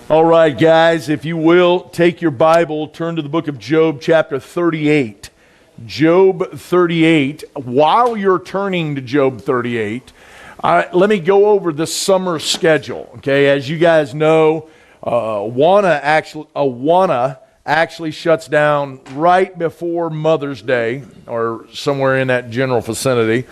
All right, guys, if you will, take your Bible, turn to the book of Job, chapter 38. Job 38. While you're turning to Job 38, let me go over the summer schedule. Okay, as you guys know, Awana actually shuts down right before Mother's Day, or somewhere in that general vicinity.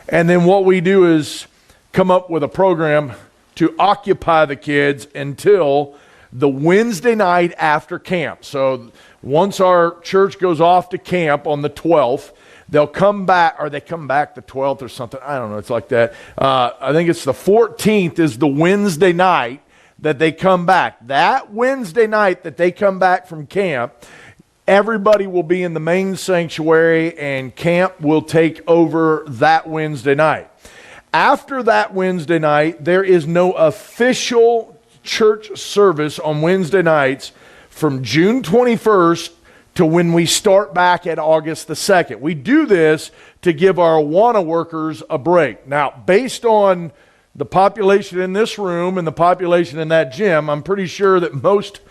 And then what we do is come up with a program to occupy the kids until the Wednesday night after camp. So once our church goes off to camp on the 12th, they'll come back, or they come back the 12th or something. I don't know. It's like that. I think it's the 14th is the Wednesday night that they come back. That Wednesday night that they come back from camp, everybody will be in the main sanctuary, and camp will take over that Wednesday night. After that Wednesday night, there is no official church service on Wednesday nights from June 21st to when we start back at August the 2nd. We do this to give our Awana workers a break. Now, based on the population in this room and the population in that gym, I'm pretty sure that most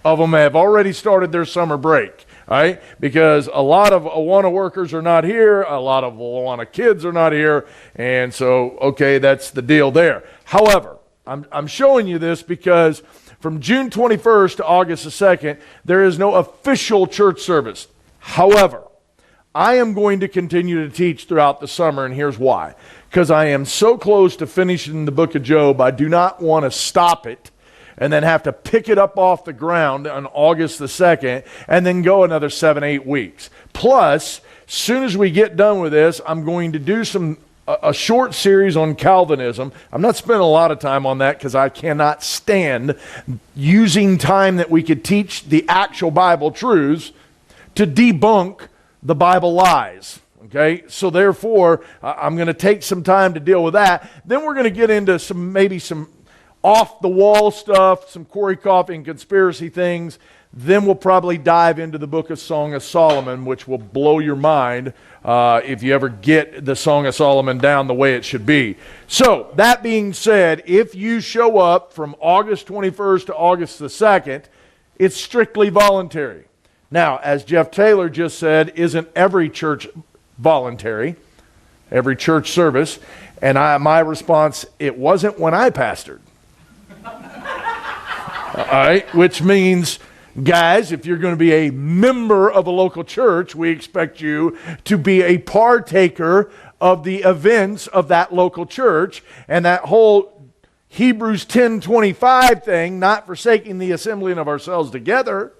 of them have already started their summer break. All right, because a lot of Awana workers are not here, a lot of Awana kids are not here, and so, okay, that's the deal there. However, I'm showing you this because from June 21st to August the 2nd, there is no official church service. However, I am going to continue to teach throughout the summer, and here's why. Because I am so close to finishing the book of Job, I do not want to stop it and then have to pick it up off the ground on August the 2nd, and then go another 7-8 weeks. Plus, as soon as we get done with this, I'm going to do a short series on Calvinism. I'm not spending a lot of time on that because I cannot stand using time that we could teach the actual Bible truths to debunk the Bible lies. Okay, so therefore, I'm going to take some time to deal with that. Then we're going to get into maybe some off-the-wall stuff, some Corey Coffey and conspiracy things. Then we'll probably dive into the book of Song of Solomon, which will blow your mind if you ever get the Song of Solomon down the way it should be. So, that being said, if you show up from August 21st to August the 2nd, it's strictly voluntary. Now, as Jeff Taylor just said, isn't every church voluntary, every church service? And my response, it wasn't when I pastored. All right, which means, guys, if you're going to be a member of a local church, we expect you to be a partaker of the events of that local church. And that whole Hebrews 10:25 thing, not forsaking the assembling of ourselves together.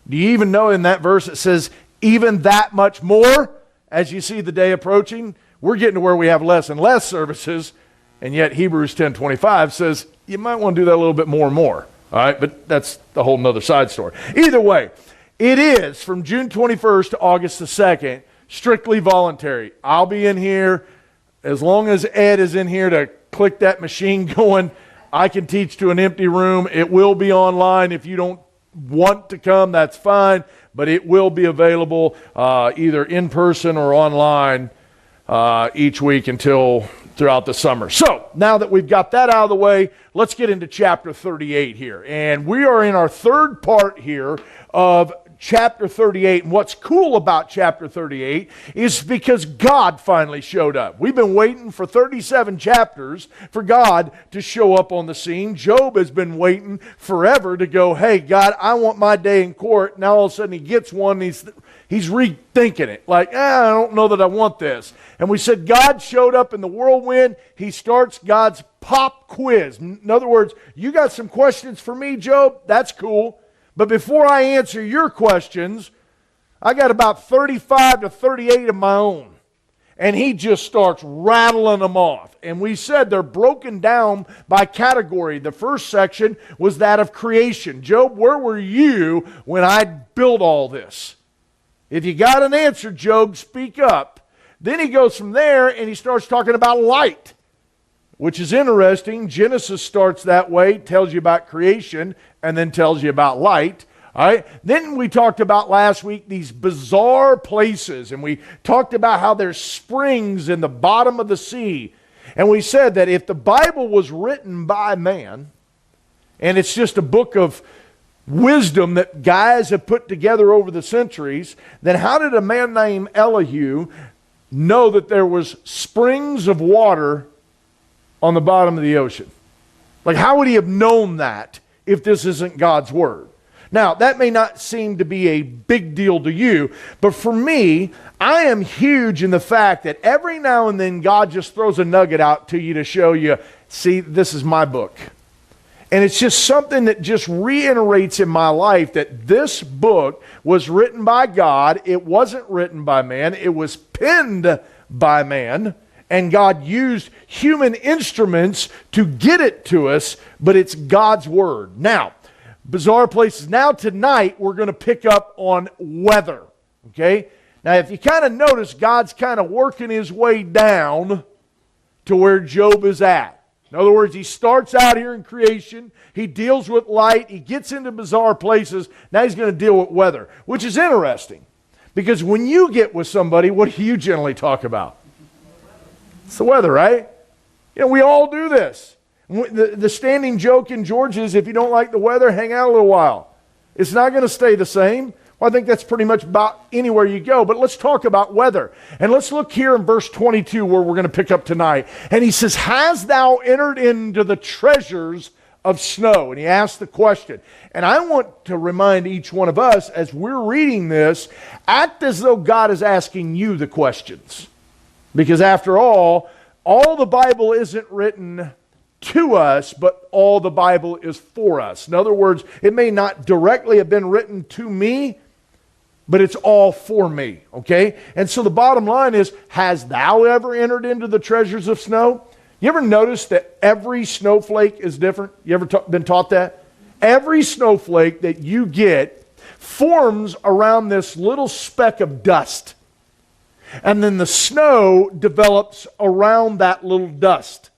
Do you even know in that verse it says, even that much more, as you see the day approaching? We're getting to where we have less and less services, and yet Hebrews 10:25 says you might want to do that a little bit more and more. All right, but that's the whole nother side story. Either way, it is from June 21st to August the 2nd, strictly voluntary. I'll be in here as long as Ed is in here to click that machine going. I can teach to an empty room. It will be online. If you don't want to come, that's fine, but it will be available either in person or online each week until throughout the summer. So, now that we've got that out of the way, let's get into chapter 38 here. And we are in our third part here of chapter 38. And what's cool about chapter 38 is because God finally showed up. We've been waiting for 37 chapters for God to show up on the scene. Job has been waiting forever to go, hey, God, I want my day in court. Now all of a sudden he gets one, he's rethinking it. Like, I don't know that I want this. And we said God showed up in the whirlwind. He starts God's pop quiz. In other words, you got some questions for me, Job? That's cool. But before I answer your questions, I got about 35 to 38 of my own. And he just starts rattling them off. And we said they're broken down by category. The first section was that of creation. Job, where were you when I built all this? If you got an answer, Job, speak up. Then he goes from there and he starts talking about light, which is interesting. Genesis starts that way, tells you about creation, and then tells you about light. All right. Then we talked about last week these bizarre places, and we talked about how there's springs in the bottom of the sea. And we said that if the Bible was written by man, and it's just a book of wisdom that guys have put together over the centuries, then how did a man named Elihu know that there was springs of water on the bottom of the ocean? Like, how would he have known that if this isn't God's word? Now, that may not seem to be a big deal to you, but for me, I am huge in the fact that every now and then God just throws a nugget out to you to show you, see, this is my book. And it's just something that just reiterates in my life that this book was written by God. It wasn't written by man. It was penned by man. And God used human instruments to get it to us, but it's God's word. Now, bizarre places. Now tonight we're going to pick up on weather. Okay? Now if you kind of notice, God's kind of working his way down to where Job is at. In other words, he starts out here in creation, he deals with light, he gets into bizarre places, now he's going to deal with weather, which is interesting. Because when you get with somebody, what do you generally talk about? It's the weather, right? You know, we all do this. The standing joke in Georgia is if you don't like the weather, hang out a little while. It's not going to stay the same. Well, I think that's pretty much about anywhere you go. But let's talk about weather. And let's look here in verse 22 where we're going to pick up tonight. And he says, "Has thou entered into the treasures of snow?" And he asks the question. And I want to remind each one of us as we're reading this, act as though God is asking you the questions. Because after all the Bible isn't written to us, but all the Bible is for us. In other words, it may not directly have been written to me, but it's all for me, okay? And so the bottom line is, has thou ever entered into the treasures of snow? You ever notice that every snowflake is different? You ever been taught that? Every snowflake that you get forms around this little speck of dust. And then the snow develops around that little dust.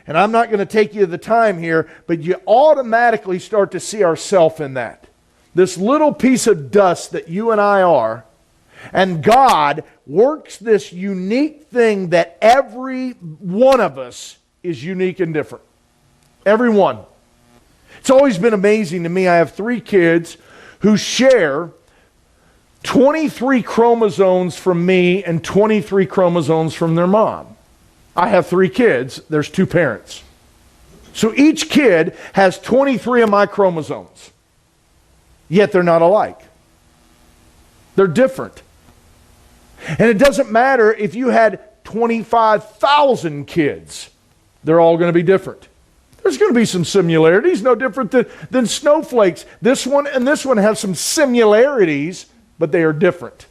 And I'm not going to take you the time here, but you automatically start to see ourselves in that. This little piece of dust that you and I are, and God works this unique thing that every one of us is unique and different. Every one. It's always been amazing to me. I have 3 kids who share 23 chromosomes from me and 23 chromosomes from their mom. I have 3 kids. There's 2 parents. So each kid has 23 of my chromosomes. Yet they're not alike. They're different. And it doesn't matter if you had 25,000 kids. They're all going to be different. There's going to be some similarities, no different than snowflakes. This one and this one have some similarities, but they are different.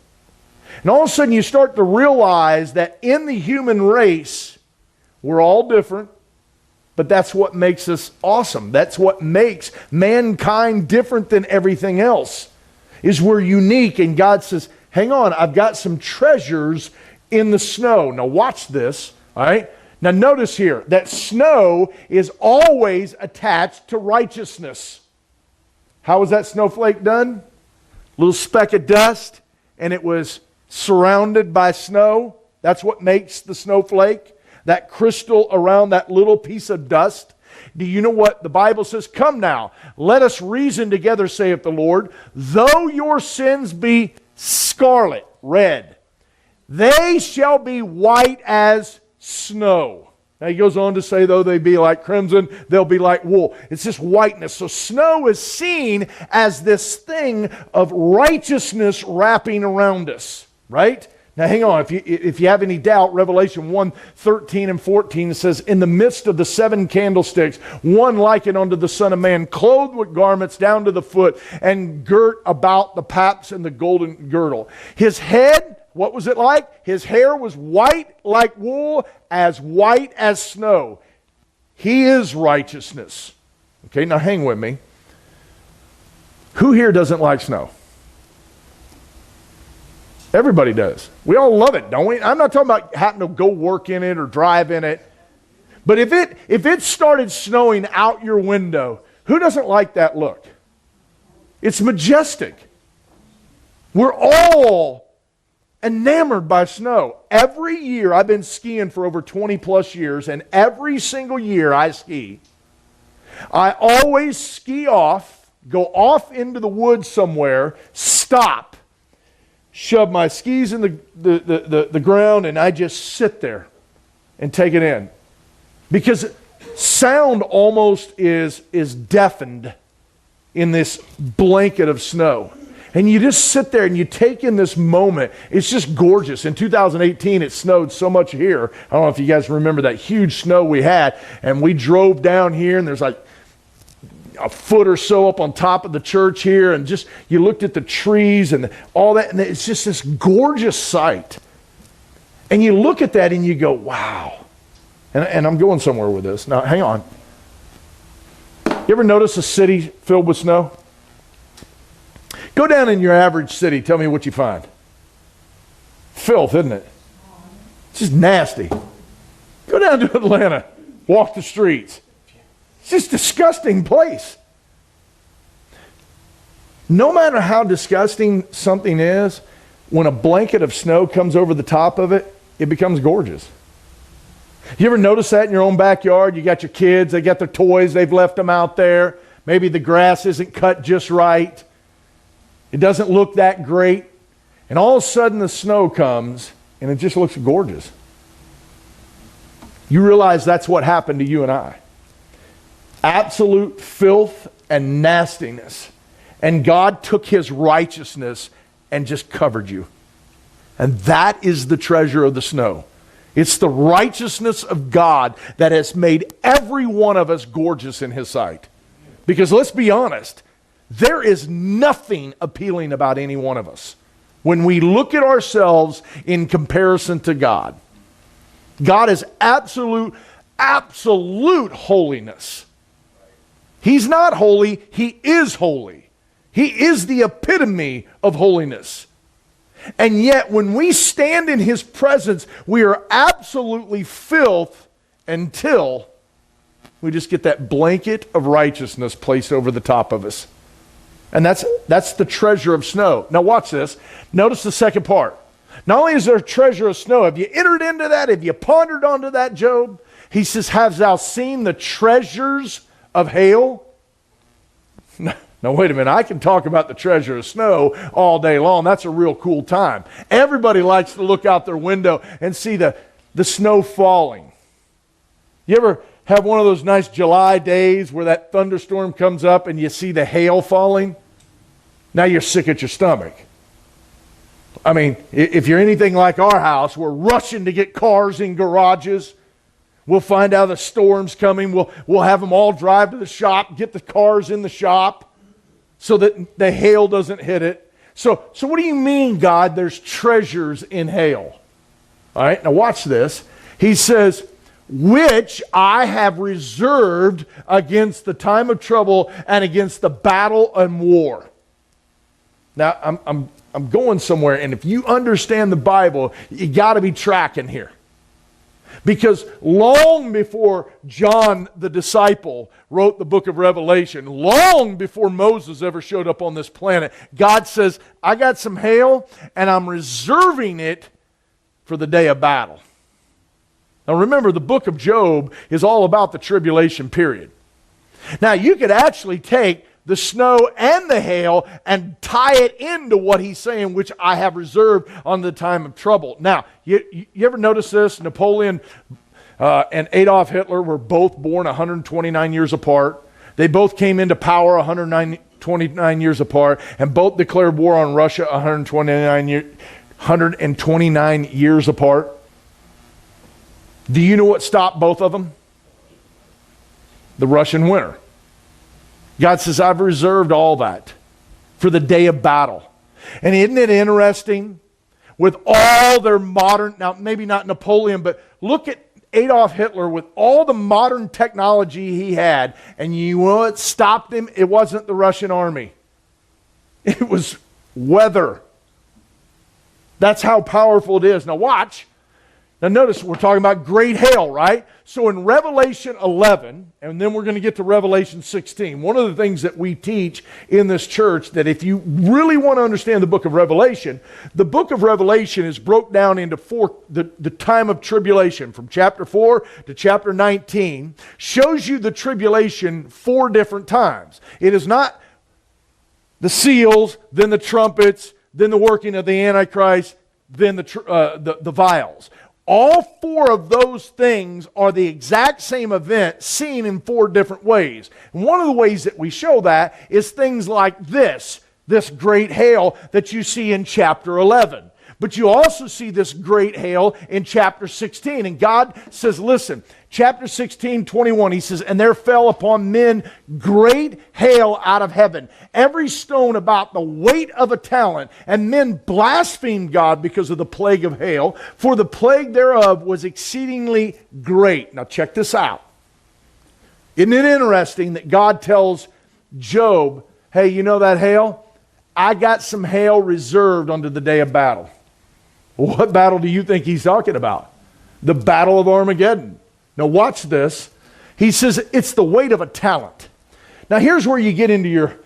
And all of a sudden you start to realize that in the human race, we're all different, but that's what makes us awesome. That's what makes mankind different than everything else, is we're unique. And God says, hang on, I've got some treasures in the snow. Now watch this, all right? Now notice here that snow is always attached to righteousness. How was that snowflake done? Little speck of dust, and it was surrounded by snow. That's what makes the snowflake. That crystal around that little piece of dust. Do you know what the Bible says? Come now, let us reason together, saith the Lord. Though your sins be scarlet, red, they shall be white as snow. Now he goes on to say, though they be like crimson, they'll be like wool. It's just whiteness. So snow is seen as this thing of righteousness wrapping around us, right? Now hang on, if you have any doubt, Revelation 1:13 and 14 says, in the midst of the 7 candlesticks, one likened unto the Son of Man, clothed with garments down to the foot, and girt about the paps and the golden girdle. His head, what was it like? His hair was white like wool, as white as snow. He is righteousness. Okay, now hang with me. Who here doesn't like snow? Everybody does. We all love it, don't we? I'm not talking about having to go work in it or drive in it. But if it started snowing out your window, who doesn't like that look? It's majestic. We're all enamored by snow. Every year, I've been skiing for over 20 plus years, and every single year I ski, I always ski off, go off into the woods somewhere, stop, shove my skis in the ground, and I just sit there and take it in. Because sound almost is deafened in this blanket of snow. And you just sit there and you take in this moment. It's just gorgeous. In 2018, it snowed so much here. I don't know if you guys remember that huge snow we had. And we drove down here, and there's like a foot or so up on top of the church here. And just, you looked at the trees and all that. And it's just this gorgeous sight. And you look at that and you go, wow. And I'm going somewhere with this. Now, hang on. You ever notice a city filled with snow? Go down in your average city. Tell me what you find. Filth, isn't it? It's just nasty. Go down to Atlanta. Walk the streets. It's just a disgusting place. No matter how disgusting something is, when a blanket of snow comes over the top of it, it becomes gorgeous. You ever notice that in your own backyard? You got your kids, they got their toys, they've left them out there. Maybe the grass isn't cut just right. It doesn't look that great. And all of a sudden the snow comes and it just looks gorgeous. You realize that's what happened to you and I. Absolute filth and nastiness. And God took his righteousness and just covered you. And that is the treasure of the snow. It's the righteousness of God that has made every one of us gorgeous in his sight. Because let's be honest, there is nothing appealing about any one of us when we look at ourselves in comparison to God. God is absolute holiness. He's not holy, he is holy. He is the epitome of holiness. And yet when we stand in his presence, we are absolutely filth until we just get that blanket of righteousness placed over the top of us. And that's the treasure of snow. Now watch this. Notice the second part. Not only is there a treasure of snow, have you entered into that? Have you pondered onto that, Job? He says, "Hast thou seen the treasures of hail?" Now wait a minute, I can talk about the treasure of snow all day long. That's a real cool time. Everybody likes to look out their window and see the snow falling. You ever have one of those nice July days where that thunderstorm comes up and you see the hail falling? Now you're sick at your stomach. I mean, if you're anything like our house, we're rushing to get cars in garages. We'll find out the storm's coming. We'll have them all drive to the shop, get the cars in the shop so that the hail doesn't hit it. So what do you mean, God, there's treasures in hail? All right, now watch this. He says, "Which I have reserved against the time of trouble and against the battle and war." Now, I'm going somewhere, and if you understand the Bible, you got to be tracking here. Because long before John the disciple wrote the book of Revelation, long before Moses ever showed up on this planet, God says, I got some hail and I'm reserving it for the day of battle. Now remember, the book of Job is all about the tribulation period. Now you could actually take the snow and the hail and tie it into what he's saying, which I have reserved on the time of trouble. Now, you ever notice this? Napoleon and Adolf Hitler were both born 129 years apart. They both came into power 129 years apart, and both declared war on Russia 129 years apart. Do you know what stopped both of them? The Russian winter. God says, I've reserved all that for the day of battle. And isn't it interesting? With all their modern, now maybe not Napoleon, but look at Adolf Hitler with all the modern technology he had. And you know what stopped him? It wasn't the Russian army. It was weather. That's how powerful it is. Now watch. Now notice we're talking about great hail, right? So in Revelation 11, and then we're going to get to Revelation 16, one of the things that we teach in this church, that if you really want to understand the book of Revelation is broke down into the time of tribulation, from chapter 4 to chapter 19, shows you the tribulation 4 different times. It is not the seals, then the trumpets, then the working of the Antichrist, then the vials. All 4 of those things are the exact same event seen in 4 different ways. And one of the ways that we show that is things like this great hail that you see in chapter 11. But you also see this great hail in chapter 16. And God says, listen, chapter 16, 21, he says, and there fell upon men great hail out of heaven, every stone about the weight of a talent. And men blasphemed God because of the plague of hail, for the plague thereof was exceedingly great. Now check this out. Isn't it interesting that God tells Job, hey, you know that hail? I got some hail reserved unto the day of battle. What battle do you think he's talking about? The battle of Armageddon. Now watch this. He says it's the weight of a talent. Now here's where you get into your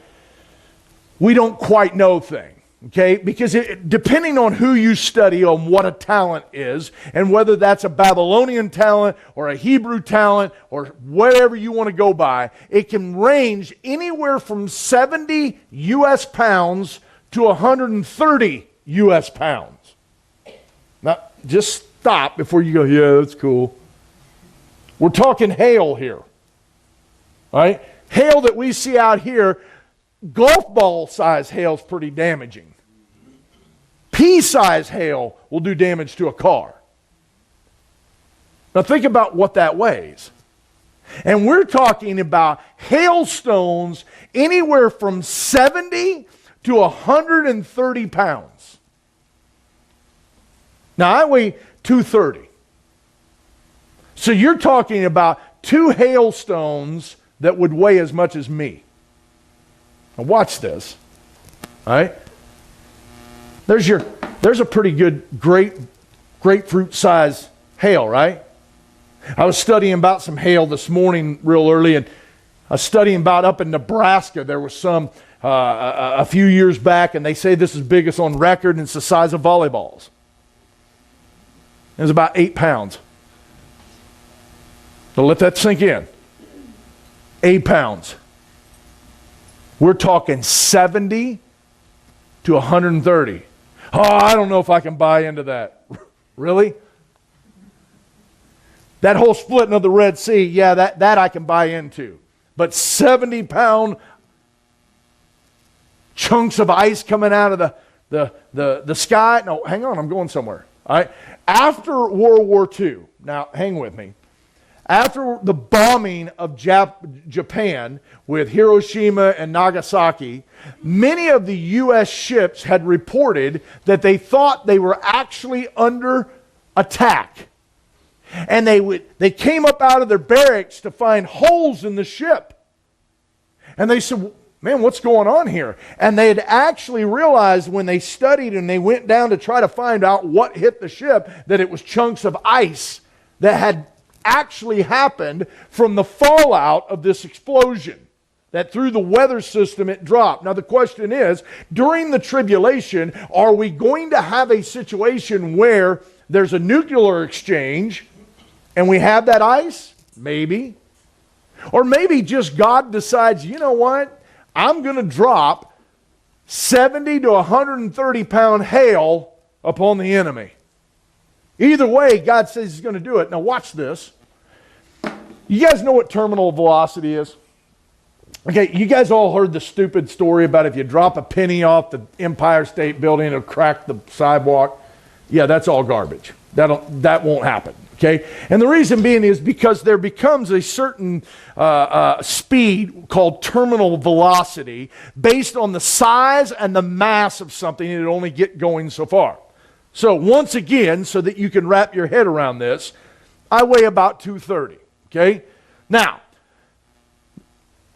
we don't quite know thing. Okay? Because depending on who you study on what a talent is, and whether that's a Babylonian talent or a Hebrew talent or whatever you want to go by, it can range anywhere from 70 U.S. pounds to 130 U.S. pounds. Now, just stop before you go, yeah, that's cool. We're talking hail here. Right? Hail that we see out here, golf ball size hail is pretty damaging. Pea size hail will do damage to a car. Now think about what that weighs. And we're talking about hailstones anywhere from 70 to 130 pounds. Now, I weigh 230. So you're talking about 2 hailstones that would weigh as much as me. Now watch this. All right? There's a pretty good grapefruit size hail, right? I was studying about some hail this morning real early, and I was studying about up in Nebraska. There was some a few years back, and they say this is biggest on record, and it's the size of volleyballs. It was about 8 pounds. So let that sink in. 8 pounds. We're talking 70 to 130. Oh, I don't know if I can buy into that. Really? That whole splitting of the Red Sea, yeah, that I can buy into. But 70-pound chunks of ice coming out of the sky? No, hang on, I'm going somewhere. All right. After World War II, now hang with me, after the bombing of Japan with Hiroshima and Nagasaki, many of the U.S. ships had reported that they thought they were actually under attack. And they came up out of their barracks to find holes in the ship. And they said, man, what's going on here? And they had actually realized when they studied and they went down to try to find out what hit the ship, that it was chunks of ice that had actually happened from the fallout of this explosion. That through the weather system it dropped. Now the question is, during the tribulation, are we going to have a situation where there's a nuclear exchange and we have that ice? Maybe. Or maybe just God decides, you know what? I'm going to drop 70 to 130 pound hail upon the enemy. Either way, God says he's going to do it. Now watch this. You guys know what terminal velocity is? Okay, you guys all heard the stupid story about if you drop a penny off the Empire State Building, it'll crack the sidewalk. Yeah, that's all garbage. That won't happen. Okay, and the reason being is because there becomes a certain speed called terminal velocity based on the size and the mass of something, and it only get going so far. So once again, so that you can wrap your head around this, I weigh about 230. Okay, now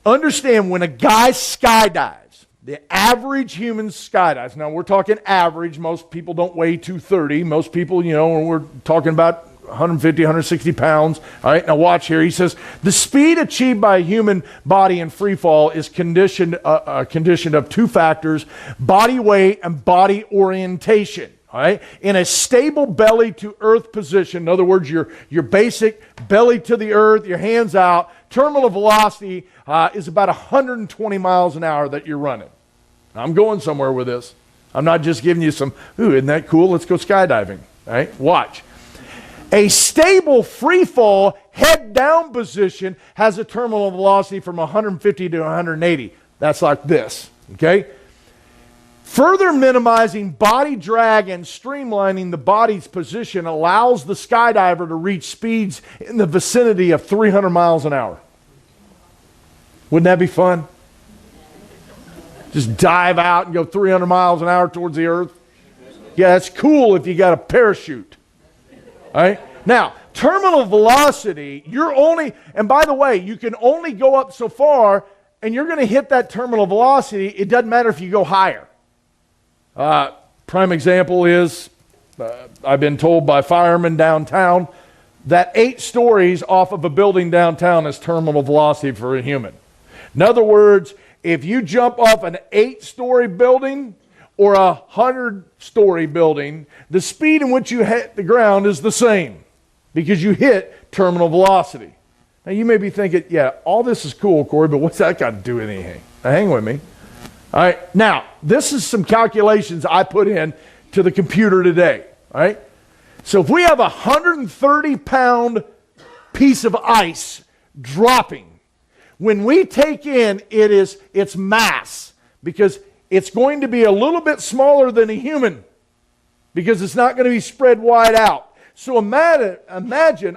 understand when a guy skydives, the average human skydives. Now we're talking average. Most people don't weigh 230. Most people, we're talking about 150, 160 pounds. All right, now watch here. He says, the speed achieved by a human body in free fall is conditioned of two factors, body weight and body orientation. All right, in a stable belly to earth position, in other words, your basic belly to the earth, your hands out, terminal velocity is about 120 miles an hour that you're running. Now, I'm going somewhere with this. I'm not just giving you some, ooh, isn't that cool? Let's go skydiving. All right, watch. A stable free fall head down position has a terminal velocity from 150 to 180. That's like this, okay? Further minimizing body drag and streamlining the body's position allows the skydiver to reach speeds in the vicinity of 300 miles an hour. Wouldn't that be fun? Just dive out and go 300 miles an hour towards the earth. Yeah, that's cool if you got a parachute. All right? Now, terminal velocity, and by the way, you can only go up so far, and you're going to hit that terminal velocity. It doesn't matter if you go higher. Prime example is, I've been told by firemen downtown that 8 stories off of a building downtown is terminal velocity for a human. In other words, if you jump off an 8-story building or a 100-story building, the speed in which you hit the ground is the same because you hit terminal velocity. Now you may be thinking, yeah, all this is cool, Corey, but what's that got to do with anything? Now hang with me. All right, now, this is some calculations I put in to the computer today, all right? So if we have a 130-pound piece of ice dropping, when we take in its mass, because it's going to be a little bit smaller than a human, because it's not going to be spread wide out. So imagine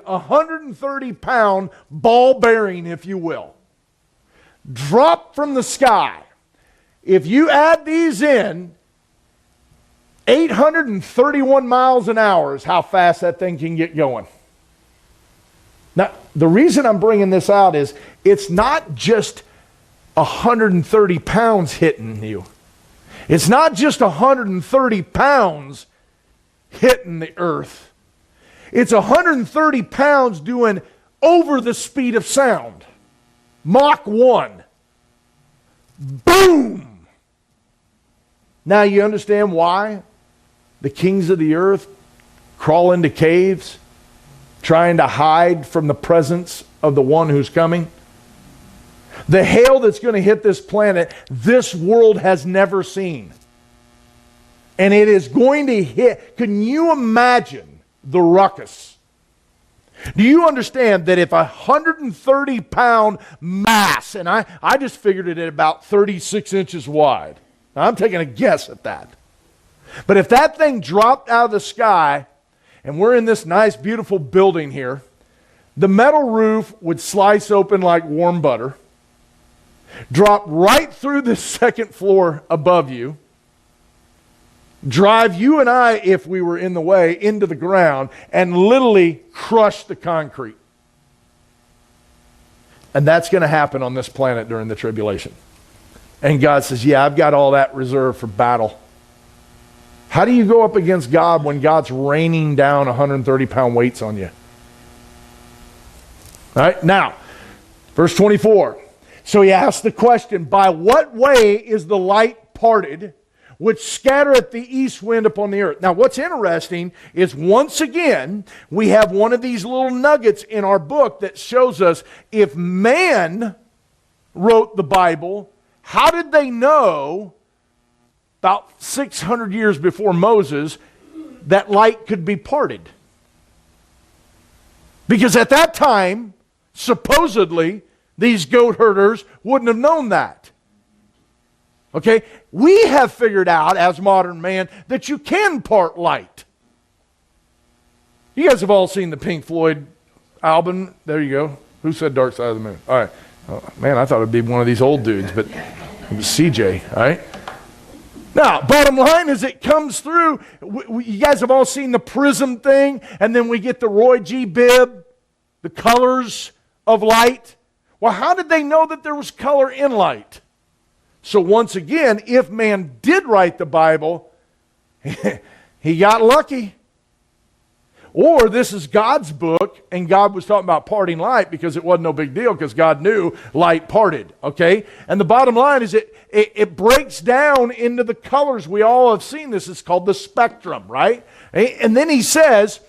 a 130-pound ball bearing, if you will, drop from the sky. If you add these in, 831 miles an hour is how fast that thing can get going. Now, the reason I'm bringing this out is it's not just 130 pounds hitting you. It's not just 130 pounds hitting the earth. It's 130 pounds doing over the speed of sound. Mach 1. Boom! Now you understand why the kings of the earth crawl into caves trying to hide from the presence of the one who's coming? The hail that's going to hit this planet, this world has never seen. And it is going to hit. Can you imagine the ruckus? Do you understand that if a 130-pound mass, and I just figured it at about 36 inches wide. Now, I'm taking a guess at that. But if that thing dropped out of the sky, and we're in this nice, beautiful building here, the metal roof would slice open like warm butter, drop right through the second floor above you, drive you and I, if we were in the way, into the ground, and literally crush the concrete. And that's going to happen on this planet during the tribulation. And God says, yeah, I've got all that reserved for battle. How do you go up against God when God's raining down 130-pound weights on you? All right, now, verse 24. So he asks the question, by what way is the light parted, which scattereth the east wind upon the earth? Now, what's interesting is once again, we have one of these little nuggets in our book that shows us if man wrote the Bible, how did they know about 600 years before Moses that light could be parted? Because at that time, supposedly, these goat herders wouldn't have known that. Okay? We have figured out, as modern man, that you can part light. You guys have all seen the Pink Floyd album. There you go. Who said Dark Side of the Moon? All right. Oh, man, I thought it would be one of these old dudes, but it was CJ, all right? Now, bottom line is it comes through. You guys have all seen the prism thing, and then we get the Roy G. Bibb, the colors of light. Well, how did they know that there was color in light? So once again, if man did write the Bible, he got lucky. Or this is God's book, and God was talking about parting light because it wasn't no big deal because God knew light parted, okay? And the bottom line is it breaks down into the colors. We all have seen this. It's called the spectrum, right? And then he says,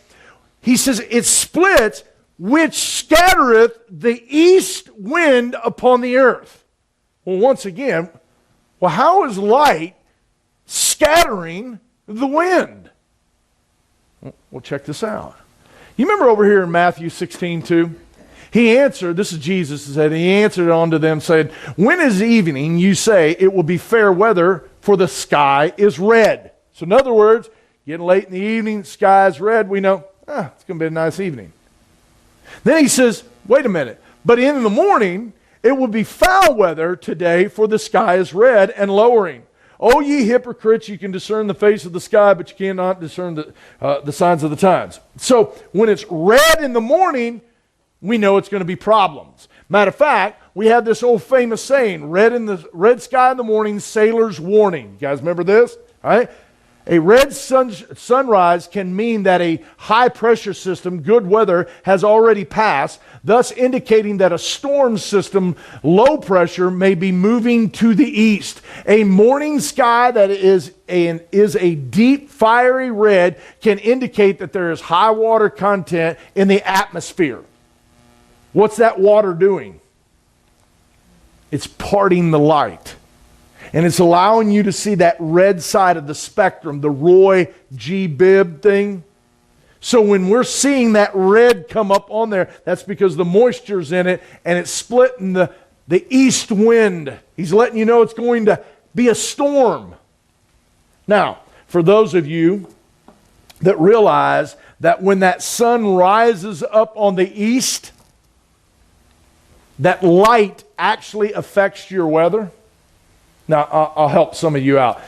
it splits, which scattereth the east wind upon the earth. Well, once again, how is light scattering the wind? Well, check this out. You remember over here in Matthew 16:2? He answered, this is Jesus said, he answered unto them, saying, when is evening, you say, it will be fair weather, for the sky is red. So in other words, getting late in the evening, the sky is red, we know, it's going to be a nice evening. Then he says, wait a minute, but in the morning, it will be foul weather today, for the sky is red and lowering. O ye hypocrites, you can discern the face of the sky, but you cannot discern the signs of the times. So when it's red in the morning, we know it's going to be problems. Matter of fact, we have this old famous saying, red sky in the morning, sailor's warning. You guys remember this? All right? A red sunrise can mean that a high pressure system, good weather, has already passed, thus indicating that a storm system, low pressure, may be moving to the east. A morning sky that is a deep fiery red can indicate that there is high water content in the atmosphere. What's that water doing? It's parting the light. And it's allowing you to see that red side of the spectrum, the Roy G. Bibb thing. So when we're seeing that red come up on there, that's because the moisture's in it and it's splitting the east wind. He's letting you know it's going to be a storm. Now, for those of you that realize that when that sun rises up on the east, that light actually affects your weather. Now, I'll help some of you out.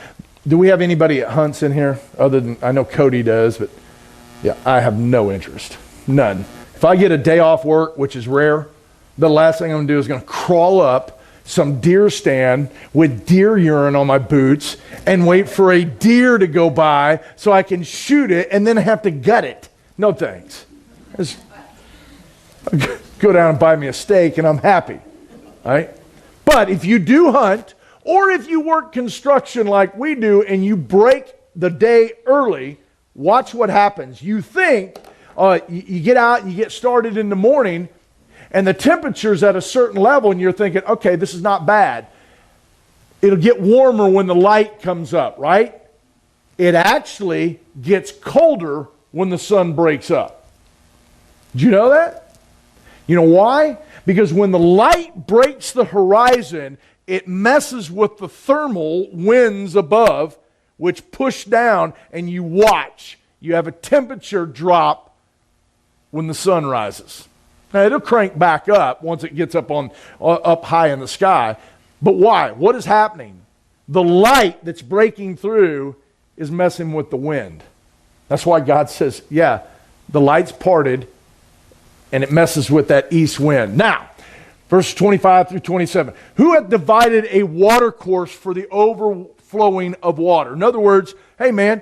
Do we have anybody that hunts in here? Other than, I know Cody does, but yeah, I have no interest. None. If I get a day off work, which is rare, the last thing I'm going to do is going to crawl up some deer stand with deer urine on my boots and wait for a deer to go by so I can shoot it and then have to gut it. No thanks. Just go down and buy me a steak and I'm happy. All right? But if you do hunt, or if you work construction like we do and you break the day early, watch what happens. You think, you get out and you get started in the morning and the temperature's at a certain level and you're thinking, okay, this is not bad. It'll get warmer when the light comes up, right? It actually gets colder when the sun breaks up. Did you know that? You know why? Because when the light breaks the horizon, it messes with the thermal winds above, which push down, and you watch. You have a temperature drop when the sun rises. Now, it'll crank back up once it gets up high in the sky. But why? What is happening? The light that's breaking through is messing with the wind. That's why God says, yeah, the light's parted, and it messes with that east wind. Now, verse 25 through 27. Who hath divided a water course for the overflowing of water? In other words, hey man,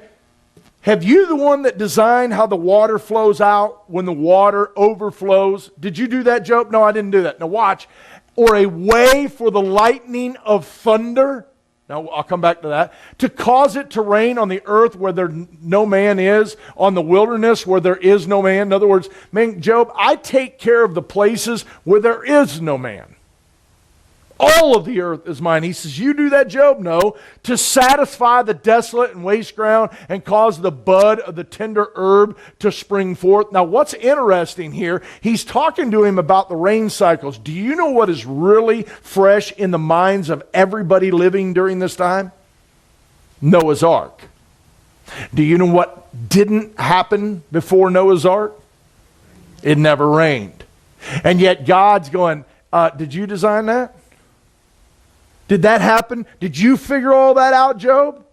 have you the one that designed how the water flows out when the water overflows? Did you do that, Job? No, I didn't do that. Now watch. Or a way for the lightning of thunder. Now, I'll come back to that. To cause it to rain on the earth where there no man is, on the wilderness where there is no man. In other words, man, Job, I take care of the places where there is no man. All of the earth is mine. He says, you do that, Job? No. To satisfy the desolate and waste ground and cause the bud of the tender herb to spring forth. Now, what's interesting here, he's talking to him about the rain cycles. Do you know what is really fresh in the minds of everybody living during this time? Noah's Ark. Do you know what didn't happen before Noah's Ark? It never rained. And yet God's going, did you design that? Did that happen? Did you figure all that out, Job?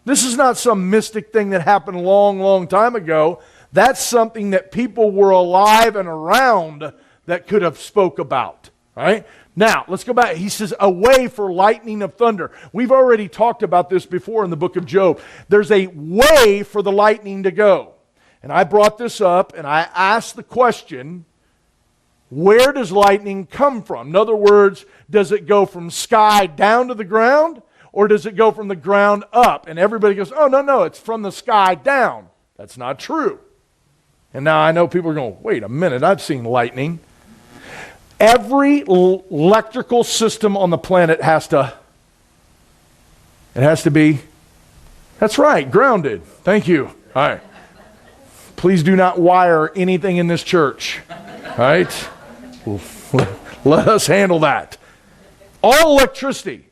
This is not some mystic thing that happened a long, long time ago. That's something that people were alive and around that could have spoke about. All right? Now, let's go back. He says, a way for lightning of thunder. We've already talked about this before in the book of Job. There's a way for the lightning to go. and I brought this up, and I asked the question, where does lightning come from? In other words, does it go from sky down to the ground, or does it go from the ground up? And everybody goes, oh, no, it's from the sky down. That's not true. And now I know people are going, wait a minute, I've seen lightning. Every electrical system on the planet has to be, that's right, grounded. Thank you. All right. Please do not wire anything in this church. All right? Let us handle that. All electricity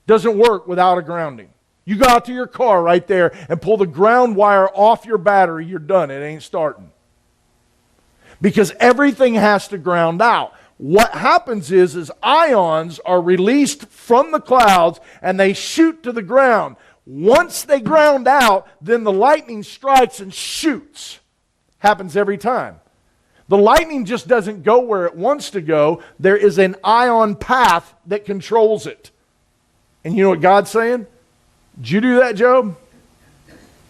doesn't work without a grounding. You go out to your car right there and pull the ground wire off your battery, you're done. It ain't starting. Because everything has to ground out. What happens is ions are released from the clouds and they shoot to the ground. Once they ground out, then the lightning strikes and shoots. Happens every time. The lightning just doesn't go where it wants to go. There is an ion path that controls it. And you know what God's saying? Did you do that, Job?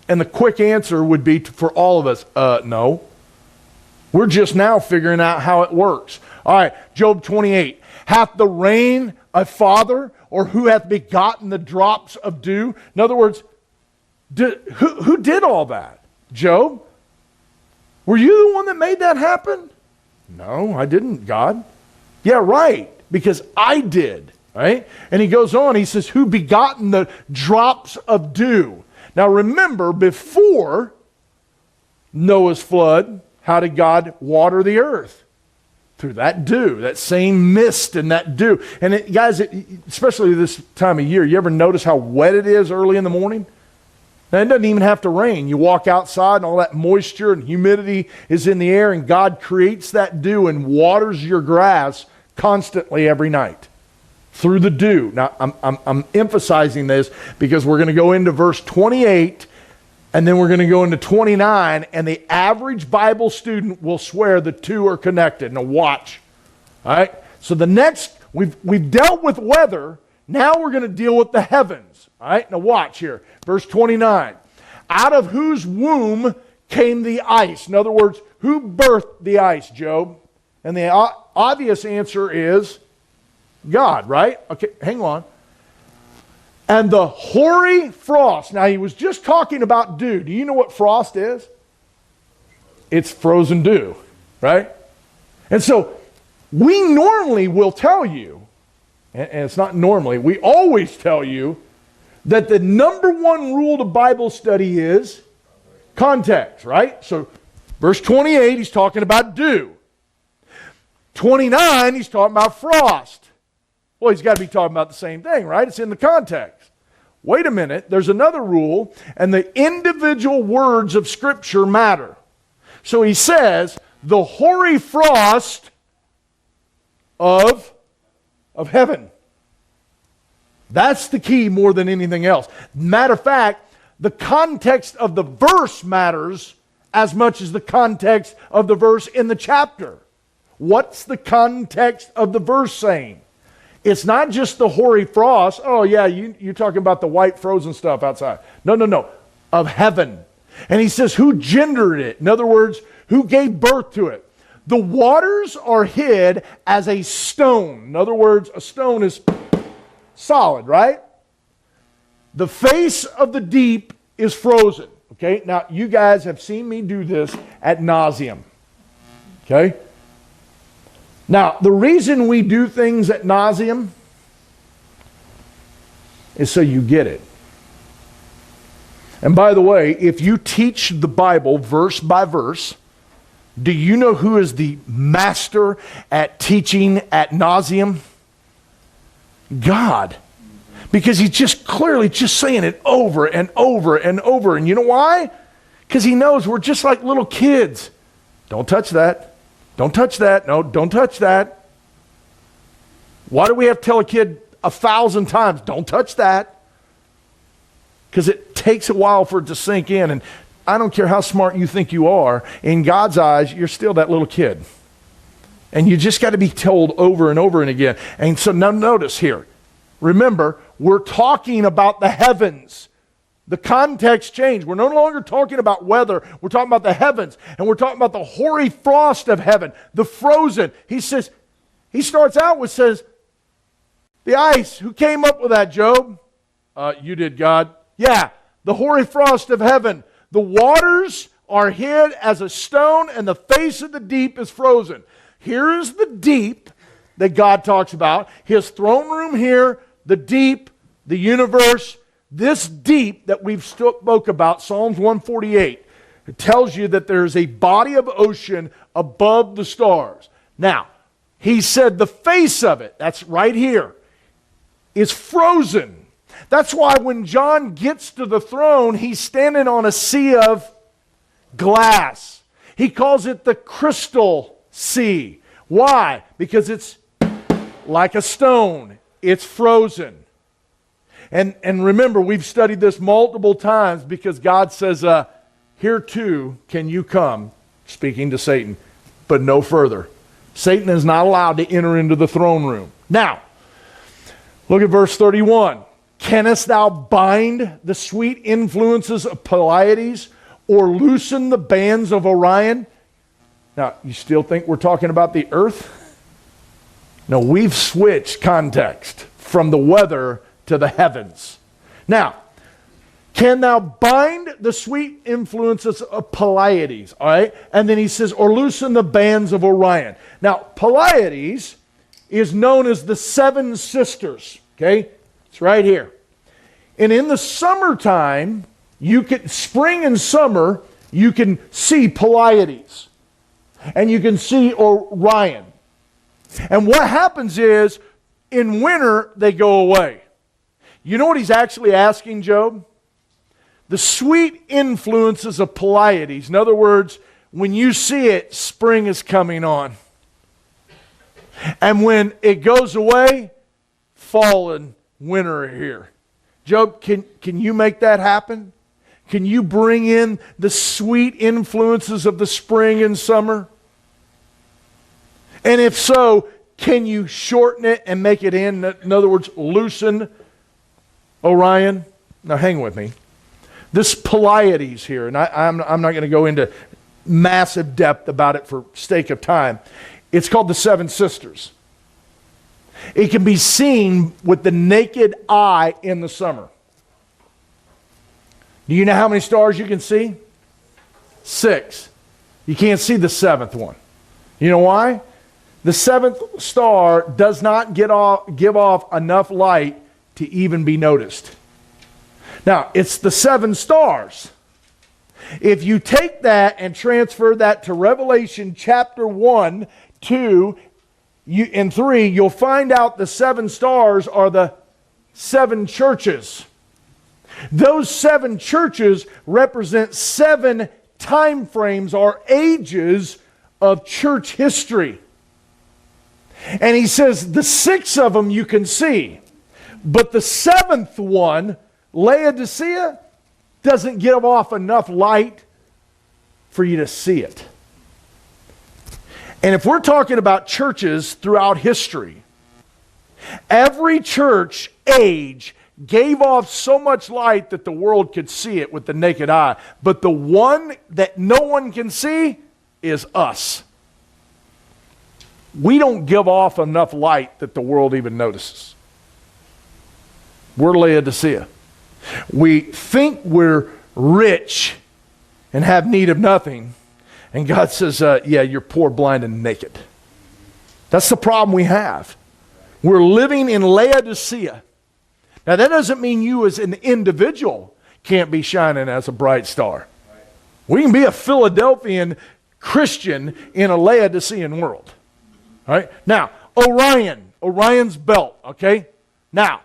And the quick answer would be for all of us, no. We're just now figuring out how it works. All right, Job 28. Hath the rain a father, or who hath begotten the drops of dew? In other words, who did all that? Job? Were you the one that made that happen? No, I didn't, God. Yeah, right, because I did, right? And he goes on, he says, who begotten the drops of dew? Now remember, before Noah's flood, how did God water the earth? Through that dew, that same mist and that dew. And guys, especially this time of year, you ever notice how wet it is early in the morning? Now, it doesn't even have to rain. You walk outside and all that moisture and humidity is in the air, and God creates that dew and waters your grass constantly every night through the dew. Now, I'm emphasizing this because we're going to go into verse 28 and then we're going to go into 29, and the average Bible student will swear the two are connected. Now watch. All right? So the next, we've dealt with weather. Now we're going to deal with the heavens. All right? Now watch here. Verse 29. Out of whose womb came the ice? In other words, who birthed the ice, Job? And the obvious answer is God, right? Okay, hang on. And the hoary frost. Now, he was just talking about dew. Do you know what frost is? It's frozen dew, right? And so, we normally will tell you, and it's not normally, we always tell you, that the number one rule to Bible study is context, right? So, verse 28, he's talking about dew. 29, he's talking about frost. Well, he's got to be talking about the same thing, right? It's in the context. Wait a minute, there's another rule, and the individual words of Scripture matter. So he says, the hoary frost of heaven. That's the key more than anything else. Matter of fact, the context of the verse matters as much as the context of the verse in the chapter. What's the context of the verse saying? It's not just the hoary frost. Oh, yeah, you're talking about the white frozen stuff outside. No. Of heaven. And he says, who gendered it? In other words, who gave birth to it? The waters are hid as a stone. In other words, a stone is solid, right? The face of the deep is frozen. Okay, now you guys have seen me do this ad nauseum. Okay? Now, the reason we do things ad nauseum is so you get it. And by the way, if you teach the Bible verse by verse, do you know who is the master at teaching ad nauseum? God. Because he's just clearly just saying it over and over and over. And you know why? Because he knows we're just like little kids. Don't touch that. Don't touch that. No, don't touch that. Why do we have to tell a kid 1,000 times, don't touch that? Because it takes a while for it to sink in. And I don't care how smart you think you are, in God's eyes, you're still that little kid. And you just got to be told over and over and again. And so now notice here. Remember, we're talking about the heavens. The context changed. We're no longer talking about weather. We're talking about the heavens. And we're talking about the hoary frost of heaven, the frozen. He starts out with, says, the ice. Who came up with that, Job? You did, God. Yeah, the hoary frost of heaven. The waters are hid as a stone, and the face of the deep is frozen. Here's the deep that God talks about. His throne room here, the deep, the universe. This deep that we've spoke about, Psalms 148, it tells you that there's a body of ocean above the stars. Now, he said the face of it, that's right here, is frozen. That's why when John gets to the throne, he's standing on a sea of glass. He calls it the crystal sea. Why? Because it's like a stone. It's frozen. And remember, we've studied this multiple times because God says, here too can you come, speaking to Satan, but no further. Satan is not allowed to enter into the throne room. Now, look at verse 31. Canst thou bind the sweet influences of Pleiades or loosen the bands of Orion? Now, you still think we're talking about the earth? No, we've switched context from the weather to the heavens. Now, can thou bind the sweet influences of Pleiades? All right? And then he says, or loosen the bands of Orion. Now, Pleiades is known as the seven sisters. Okay? It's right here. And in the summertime, spring and summer, you can see Pleiades. And you can see Orion. And what happens is, in winter, they go away. You know what he's actually asking Job? The sweet influences of Pleiades. In other words, when you see it, spring is coming on. And when it goes away, fall and winter are here. Job, can you make that happen? Can you bring in the sweet influences of the spring and summer? And if so, can you shorten it and make it in other words, loosen Orion? Now hang with me. This Pleiades here, and I'm not going to go into massive depth about it for sake of time. It's called the Seven Sisters. It can be seen with the naked eye in the summer. Do you know how many stars you can see? 6. You can't see the 7th one. You know why? The 7th star does not give off enough light to even be noticed. Now, it's the 7 stars. If you take that and transfer that to Revelation chapter 1, 2, and 3, you'll find out the 7 stars are the 7 churches. Those 7 churches represent 7 time frames or ages of church history. And he says the 6 of them you can see. But the 7th one, Laodicea, doesn't give off enough light for you to see it. And if we're talking about churches throughout history, every church age gave off so much light that the world could see it with the naked eye. But the one that no one can see is us. We don't give off enough light that the world even notices. We're Laodicea. We think we're rich and have need of nothing. And God says, yeah, you're poor, blind, and naked. That's the problem we have. We're living in Laodicea. Now, that doesn't mean you as an individual can't be shining as a bright star. We can be a Philadelphian Christian in a Laodicean world. All right? Now, Orion's belt, okay? Now,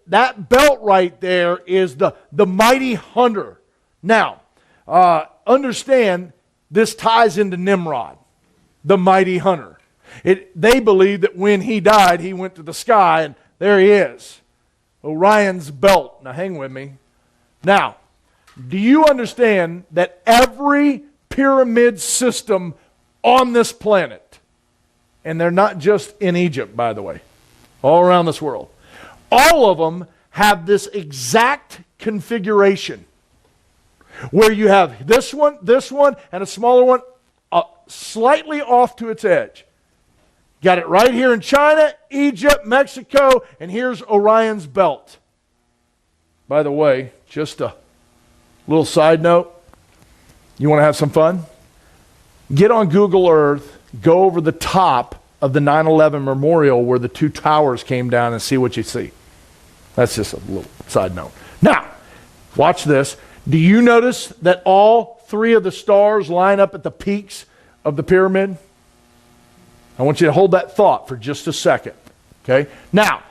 that belt right there is the mighty hunter. Now, understand, this ties into Nimrod, the mighty hunter. They believe that when he died, he went to the sky, and there he is. Orion's belt. Now, hang with me. Now, do you understand that every pyramid system on this planet, and they're not just in Egypt, by the way, all around this world, all of them have this exact configuration where you have this one, and a smaller one slightly off to its edge. Got it right here in China, Egypt, Mexico, and here's Orion's belt. By the way, just a little side note. You want to have some fun? Get on Google Earth, go over the top of the 9/11 memorial where the two towers came down and see what you see. That's just a little side note. Now, watch this. Do you notice that all three of the stars line up at the peaks of the pyramid? I want you to hold that thought for just a second. Okay? Now,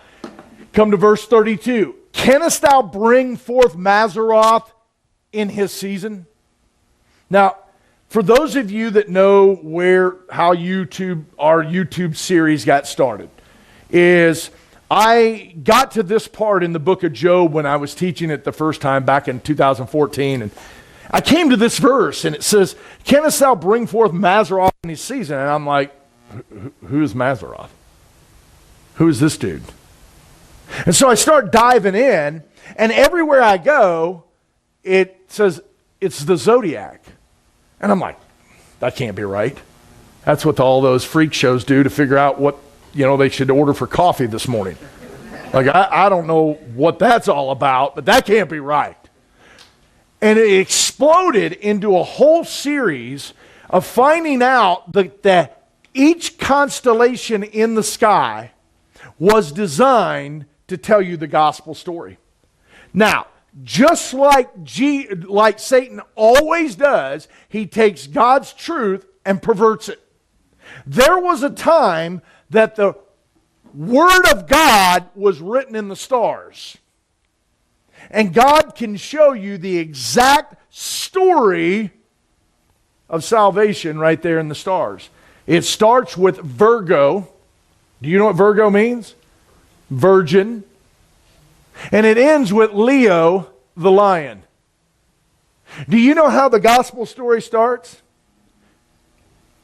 come to verse 32. Canst thou bring forth Mazzaroth in his season? Now, for those of you that know how our YouTube series got started, is I got to this part in the book of Job when I was teaching it the first time back in 2014, and I came to this verse, and it says, Canst thou bring forth Mazzaroth in his season? And I'm like, who is Mazzaroth? Who is this dude? And so I start diving in, and everywhere I go, it says it's the zodiac. And I'm like, that can't be right. That's what all those freak shows do to figure out what, they should order for coffee this morning. Like, I don't know what that's all about, but that can't be right. And it exploded into a whole series of finding out that each constellation in the sky was designed to tell you the gospel story. Now, just like Satan always does, he takes God's truth and perverts it. There was a time that the Word of God was written in the stars. And God can show you the exact story of salvation right there in the stars. It starts with Virgo. Do you know what Virgo means? Virgin. And it ends with Leo, the lion. Do you know how the gospel story starts?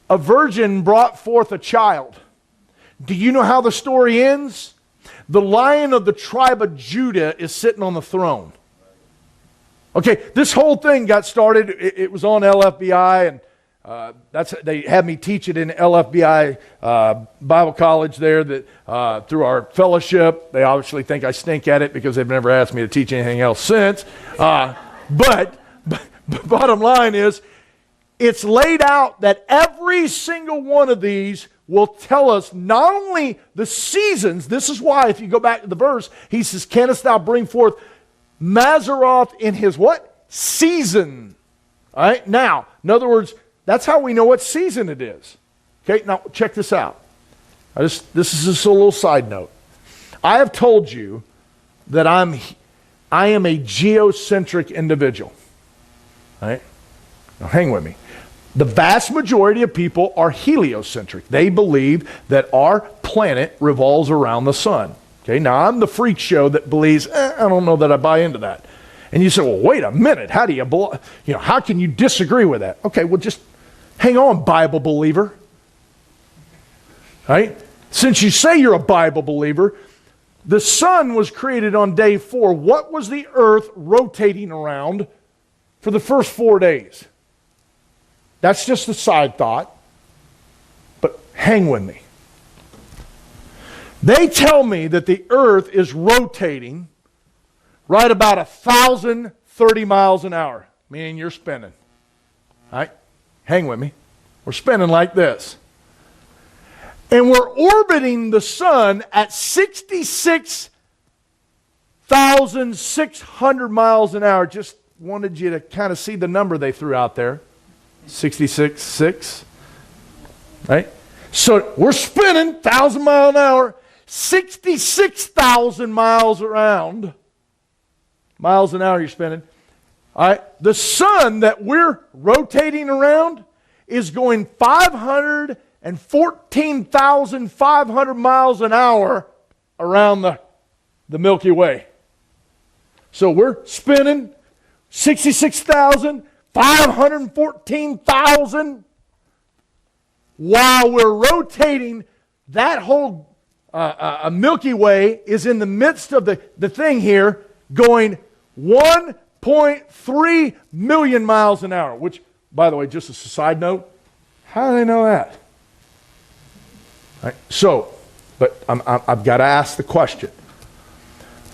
A virgin brought forth a child. Do you know how the story ends? The Lion of the tribe of Judah is sitting on the throne. Okay, this whole thing got started. It was on LFBI, and they had me teach it in LFBI Bible College there. That through our fellowship, they obviously think I stink at it because they've never asked me to teach anything else since. But bottom line is, it's laid out that every single one of these will tell us not only the seasons. This is why, if you go back to the verse, he says, Canst thou bring forth Mazzaroth in his what? Season. All right? Now, in other words, that's how we know what season it is. Okay, now check this out. This is just a little side note. I have told you that I am a geocentric individual. All right? Now hang with me. The vast majority of people are heliocentric. They believe that our planet revolves around the sun. Okay, now I'm the freak show that believes, I don't know that I buy into that. And you say, well, wait a minute. How can you disagree with that? Okay, well, just hang on, Bible believer. Right? Since you say you're a Bible believer, the sun was created on day 4. What was the earth rotating around for the first 4 days? That's just a side thought, but hang with me. They tell me that the earth is rotating right about 1,030 miles an hour, meaning you're spinning. All right? Hang with me. We're spinning like this. And we're orbiting the sun at 66,600 miles an hour. Just wanted you to kind of see the number they threw out there. 66.6. Right? So we're spinning 1,000 miles an hour, 66,000 miles around. Miles an hour you're spinning. All right? The sun that we're rotating around is going 514,500 miles an hour around the Milky Way. So we're spinning 66,000, 514,000 while we're rotating. That whole Milky Way is in the midst of the thing here going 1.3 million miles an hour, which, by the way, just as a side note, how do they know that? Right, so, but I've got to ask the question.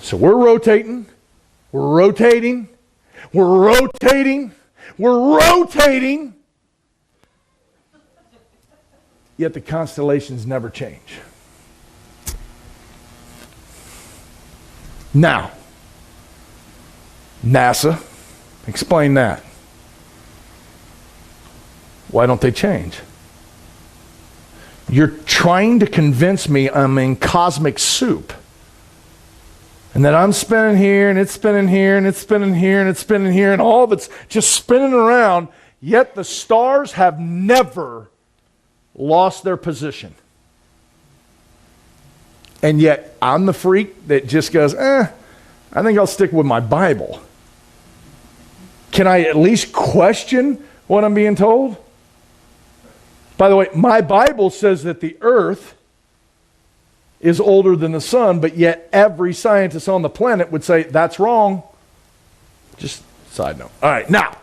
So we're rotating, yet the constellations never change. Now, NASA, explain that. Why don't they change? You're trying to convince me I'm in cosmic soup. And that I'm spinning here, and it's spinning here, and it's spinning here, and it's spinning here, and all of it's just spinning around, yet the stars have never lost their position. And yet, I'm the freak that just goes, I think I'll stick with my Bible. Can I at least question what I'm being told? By the way, my Bible says that the earth is older than the sun, but yet every scientist on the planet would say that's wrong. Just side note. All right, now,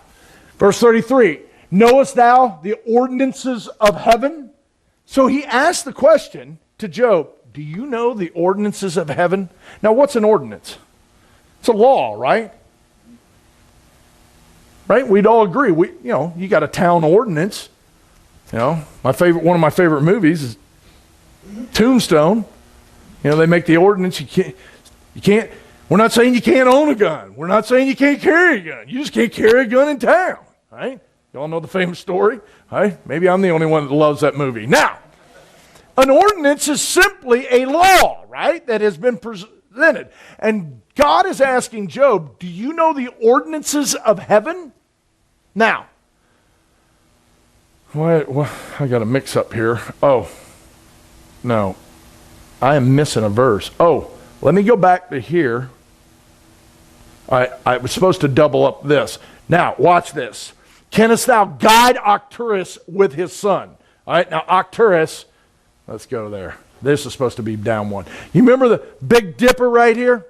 verse 33. Knowest thou the ordinances of heaven? So he asked the question to Job, do you know the ordinances of heaven? Now, what's an ordinance? It's a law, right? Right? We'd all agree. You got a town ordinance. One of my favorite movies is Tombstone. They make the ordinance. You can't. We're not saying you can't own a gun. We're not saying you can't carry a gun. You just can't carry a gun in town, right? You all know the famous story, right? Maybe I'm the only one that loves that movie. Now, an ordinance is simply a law, right, that has been presented. And God is asking Job, do you know the ordinances of heaven? Now, I got a mix up here. Oh, no. I am missing a verse. Oh, let me go back to here. I was supposed to double up this. Now, watch this. Canst thou guide Arcturus with his son? All right, now Arcturus, let's go there. This is supposed to be down one. You remember the Big Dipper right here?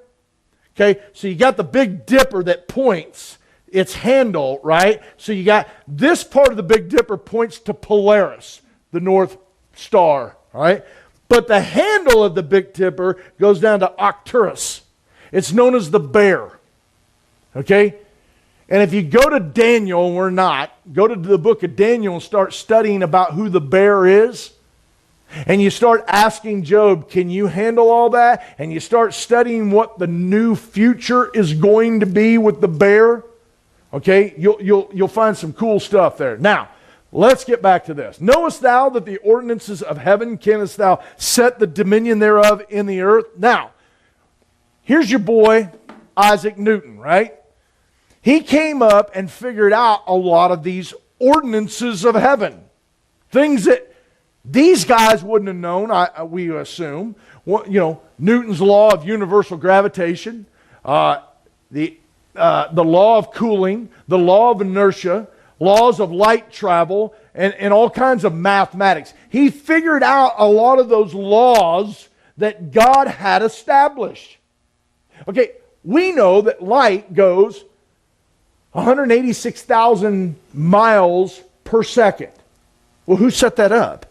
Okay, so you got the Big Dipper that points its handle, right? So you got this part of the Big Dipper points to Polaris, the North Star, all right? But the handle of the Big Dipper goes down to Arcturus. It's known as the bear, okay? And if you go to Daniel, and we're not, go to the book of Daniel and start studying about who the bear is, and you start asking Job, can you handle all that? And you start studying what the new future is going to be with the bear, okay? You'll find some cool stuff there. Now, let's get back to this. Knowest thou that the ordinances of heaven, canst thou set the dominion thereof in the earth? Now, here's your boy, Isaac Newton, right? He came up and figured out a lot of these ordinances of heaven. Things that these guys wouldn't have known, we assume. Newton's law of universal gravitation, the law of cooling, the law of inertia, laws of light travel, and all kinds of mathematics. He figured out a lot of those laws that God had established. Okay, we know that light goes 186,000 miles per second. Well, who set that up?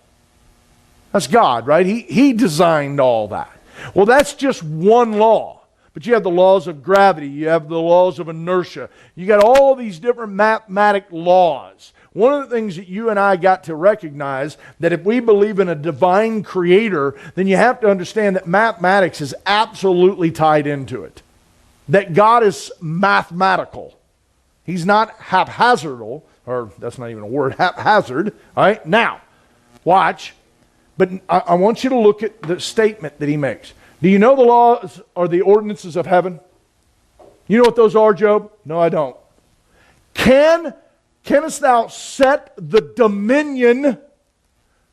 That's God, right? He designed all that. Well, that's just one law. But you have the laws of gravity. You have the laws of inertia. You got all these different mathematic laws. One of the things that you and I got to recognize, that if we believe in a divine creator, then you have to understand that mathematics is absolutely tied into it. That God is mathematical. He's not haphazardal, or that's not even a word, haphazard. All right, now, watch. But I want you to look at the statement that he makes. Do you know the laws or the ordinances of heaven? You know what those are, Job? No, I don't. Canst thou set the dominion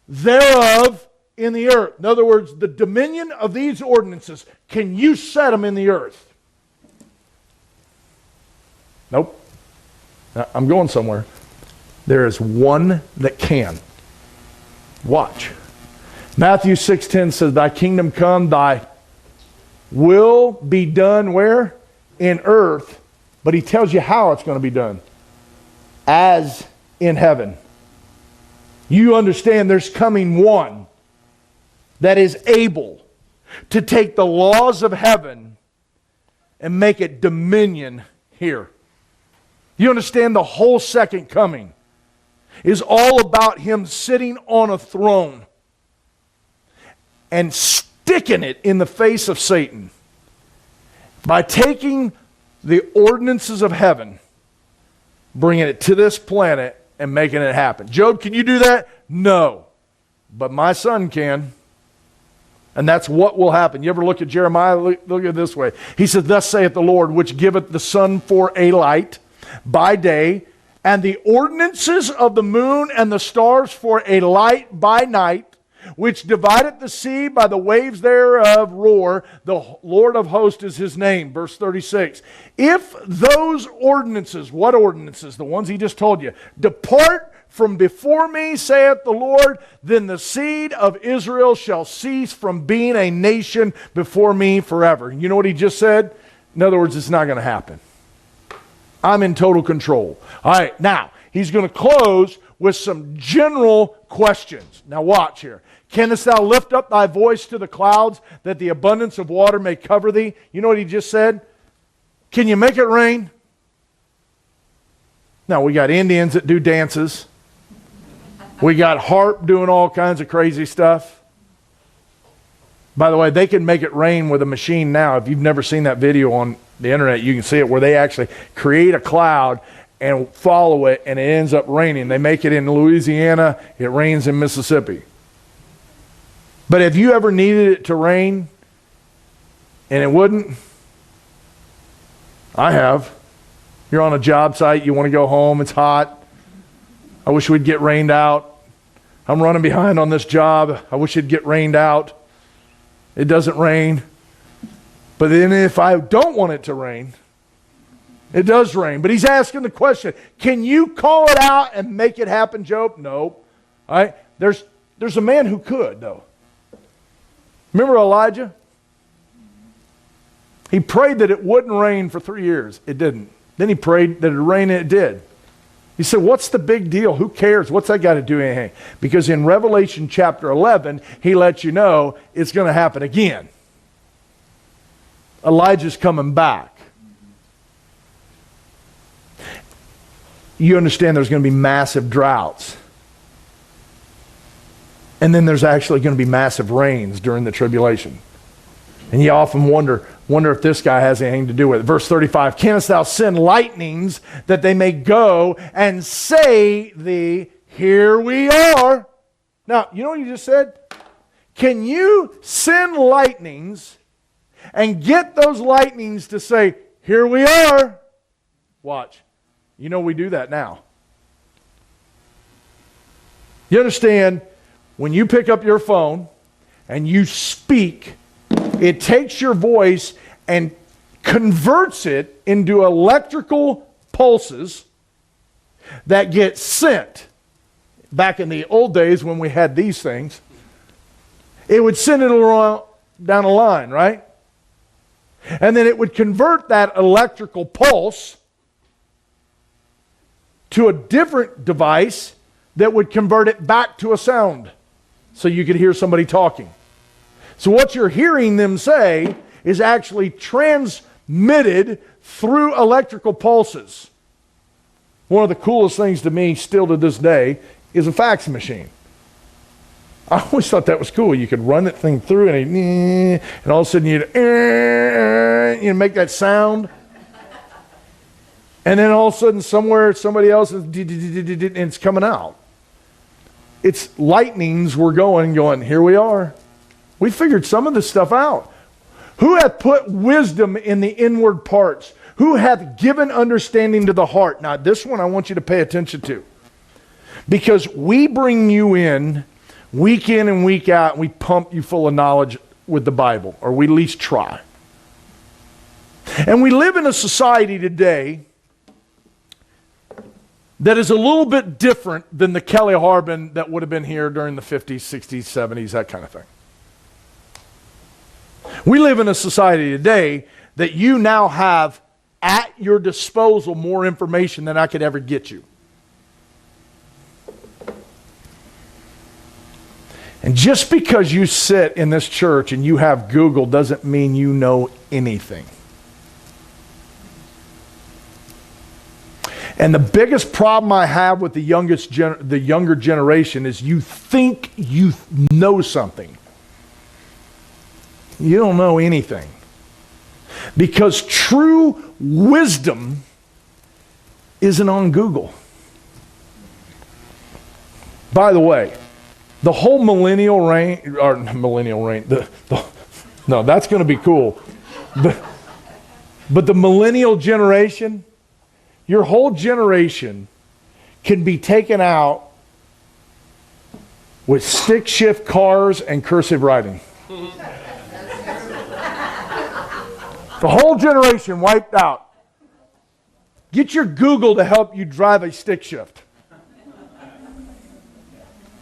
thereof in the earth? In other words, the dominion of these ordinances, can you set them in the earth? Nope. I'm going somewhere. There is one that can. Watch. Matthew 6:10 says, thy kingdom come, thy will be done where? In earth But he tells you how it's going to be done. As in heaven. You understand there's coming one that is able to take the laws of heaven and make it dominion here. You understand the whole second coming is all about him sitting on a throne and sticking it in the face of Satan by taking the ordinances of heaven, bringing it to this planet and making it happen. Job, can you do that? No. But my son can. And that's what will happen. You ever look at Jeremiah? Look at it this way. He said, thus saith the Lord, which giveth the sun for a light by day, and the ordinances of the moon and the stars for a light by night, which divideth the sea by the waves thereof roar. The Lord of hosts is his name. Verse 36. If those ordinances, what ordinances? The ones he just told you. Depart from before me, saith the Lord, then the seed of Israel shall cease from being a nation before me forever. You know what he just said? In other words, it's not going to happen. I'm in total control. All right, now, he's going to close with some general questions. Now watch here. Canst thou lift up thy voice to the clouds, that the abundance of water may cover thee? You know what he just said? Can you make it rain? Now, we got Indians that do dances. We got harp doing all kinds of crazy stuff. By the way, they can make it rain with a machine now. If you've never seen that video on the internet, you can see it where they actually create a cloud and follow it, and it ends up raining. They make it in Louisiana. It rains in Mississippi. But have you ever needed it to rain and it wouldn't? I have. You're on a job site, you want to go home, it's hot. I wish we'd get rained out. I'm running behind on this job. I wish it'd get rained out. It doesn't rain. But then if I don't want it to rain, it does rain. But he's asking the question, can you call it out and make it happen, Job? No. All right? There's a man who could, though. Remember Elijah? He prayed that it wouldn't rain for 3 years. It didn't. Then he prayed that it would rain, and it did. He said, what's the big deal? Who cares? What's that got to do with anything? Because in Revelation chapter 11, he lets you know it's going to happen again. Elijah's coming back. You understand there's going to be massive droughts. And then there's actually going to be massive rains during the tribulation. And you often wonder if this guy has anything to do with it. Verse 35, canst thou send lightnings that they may go and say thee, here we are? Now, you know what you just said? Can you send lightnings and get those lightnings to say, here we are? Watch. You know we do that now. You understand, when you pick up your phone and you speak, it takes your voice and converts it into electrical pulses that get sent. Back in the old days when we had these things, it would send it around, down a line, right? And then it would convert that electrical pulse to a different device that would convert it back to a sound so you could hear somebody talking. So what you're hearing them say is actually transmitted through electrical pulses. One of the coolest things to me still to this day is a fax machine. I always thought that was cool. You could run that thing through and all of a sudden you'd make that sound. And then all of a sudden somewhere somebody else is and it's coming out. It's lightnings were going, here we are. We figured some of this stuff out. Who hath put wisdom in the inward parts? Who hath given understanding to the heart? Now, this one I want you to pay attention to. Because we bring you in and week out, and we pump you full of knowledge with the Bible, or we at least try. And we live in a society today that is a little bit different than the Kelly Harbin that would have been here during the 50s, 60s, 70s, that kind of thing. We live in a society today that you now have at your disposal more information than I could ever get you. And just because you sit in this church and you have Google doesn't mean you know anything. And the biggest problem I have with the younger generation is you think you know something. You don't know anything. Because true wisdom isn't on Google. By the way, the whole millennial reign, no, that's going to be cool. But the millennial generation, your whole generation can be taken out with stick shift cars and cursive writing. The whole generation wiped out. Get your Google to help you drive a stick shift.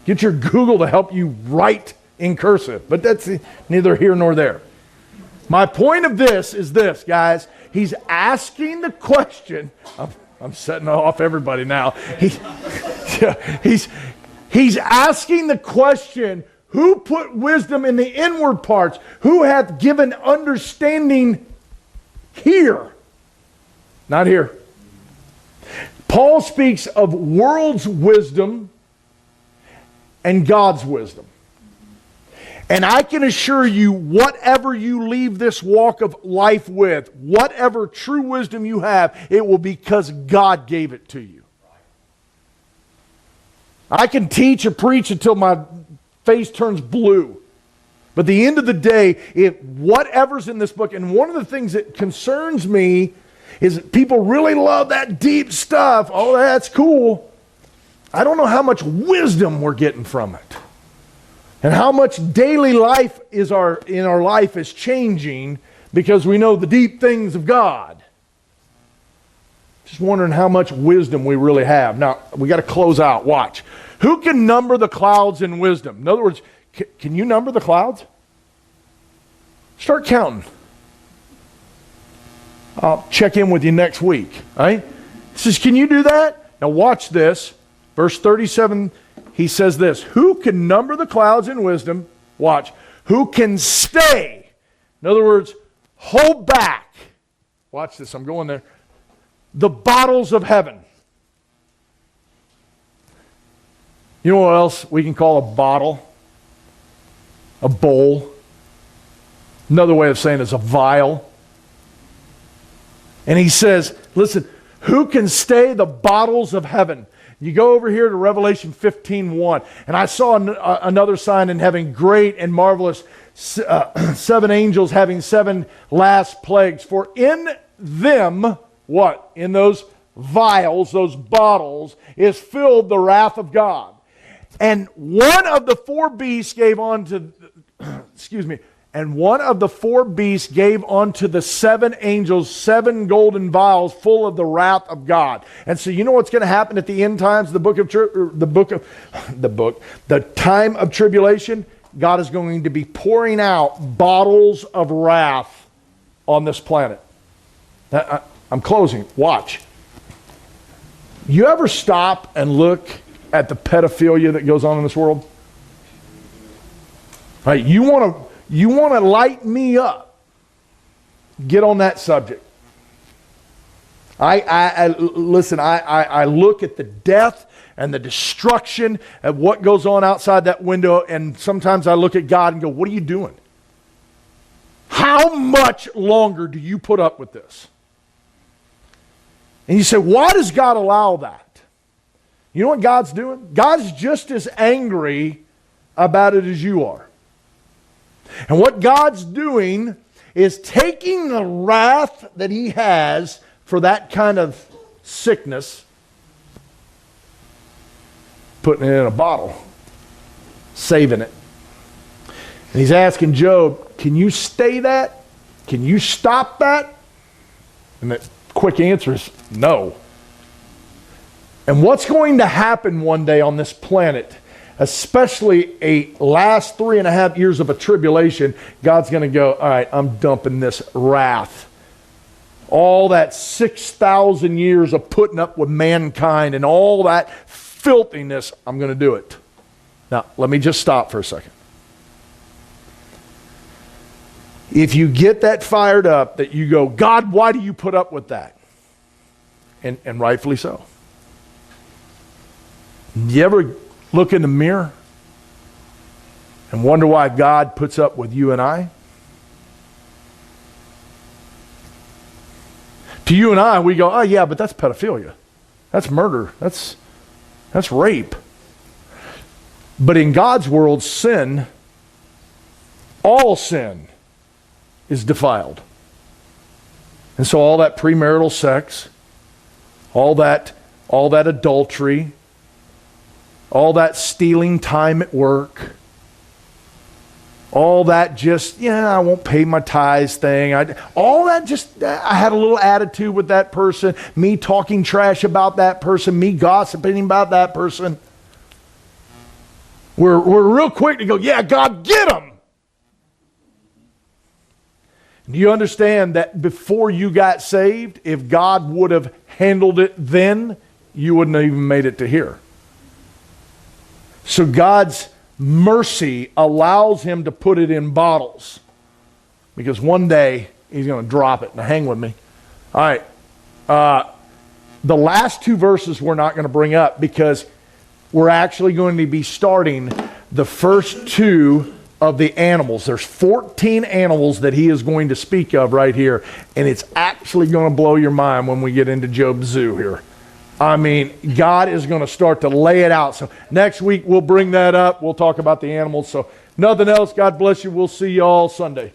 Get your Google to help you write in cursive. But that's neither here nor there. My point of this is this, guys. He's asking the question. I'm setting off everybody now. He's asking the question, who put wisdom in the inward parts? Who hath given understanding here? Not here. Paul speaks of world's wisdom and God's wisdom. And I can assure you, whatever you leave this walk of life with, whatever true wisdom you have, it will be because God gave it to you. I can teach or preach until my face turns blue. But at the end of the day, if whatever's in this book, and one of the things that concerns me is that people really love that deep stuff. Oh, that's cool. I don't know how much wisdom we're getting from it. And how much daily life in our life is changing because we know the deep things of God. Just wondering how much wisdom we really have. Now, we got to close out. Watch. Who can number the clouds in wisdom? In other words, can you number the clouds? Start counting. I'll check in with you next week. Right? He says, can you do that? Now watch this. Verse 37, he says this. Who can number the clouds in wisdom? Watch. Who can stay? In other words, hold back. Watch this. I'm going there. The bottles of heaven. You know what else we can call a bottle? A bowl. Another way of saying it is a vial. And he says, listen, who can stay the bottles of heaven? You go over here to Revelation 15:1, and I saw another sign in heaven, great and marvelous, 7 angels having 7 last plagues. For in them, what? In those vials, those bottles, is filled the wrath of God. And one of the 4 beasts gave unto, and one of the 4 beasts gave unto the 7 angels 7 golden vials full of the wrath of God. And so you know what's going to happen at the end times, the time of tribulation? God is going to be pouring out bottles of wrath on this planet. I'm closing. Watch. You ever stop and look at the pedophilia that goes on in this world? Right, you want to light me up? Get on that subject. Listen, I look at the death and the destruction of what goes on outside that window, and sometimes I look at God and go, what are you doing? How much longer do you put up with this? And you say, why does God allow that? You know what God's doing? God's just as angry about it as you are. And what God's doing is taking the wrath that He has for that kind of sickness, putting it in a bottle, saving it. And He's asking Job, can you stay that? Can you stop that? And the quick answer is no. And what's going to happen one day on this planet, especially a last 3.5 years of a tribulation, God's going to go, all right, I'm dumping this wrath All that 6,000 years of putting up with mankind and all that filthiness, I'm going to do it. Now, let me just stop for a second. If you get that fired up, that you go, God, why do you put up with that? And rightfully so. You ever look in the mirror and wonder why God puts up with you and I? To you and I, we go, oh yeah, but that's pedophilia. That's murder. That's rape. But in God's world, sin, all sin, is defiled. And so all that premarital sex, all that adultery, all that stealing time at work, all that just, I won't pay my tithes thing. All that just, I had a little attitude with that person, me talking trash about that person, me gossiping about that person. We're real quick to go, yeah, God, get them. Do you understand that before you got saved, if God would have handled it then, you wouldn't have even made it to here? So God's mercy allows him to put it in bottles, because one day he's going to drop it. Now hang with me. All right. The last two verses we're not going to bring up, because we're actually going to be starting the first two of the animals. There's 14 animals that he is going to speak of right here, and it's actually going to blow your mind when we get into Job's zoo here. I mean, God is going to start to lay it out. So next week we'll bring that up. We'll talk about the animals. So nothing else. God bless you. We'll see you all Sunday.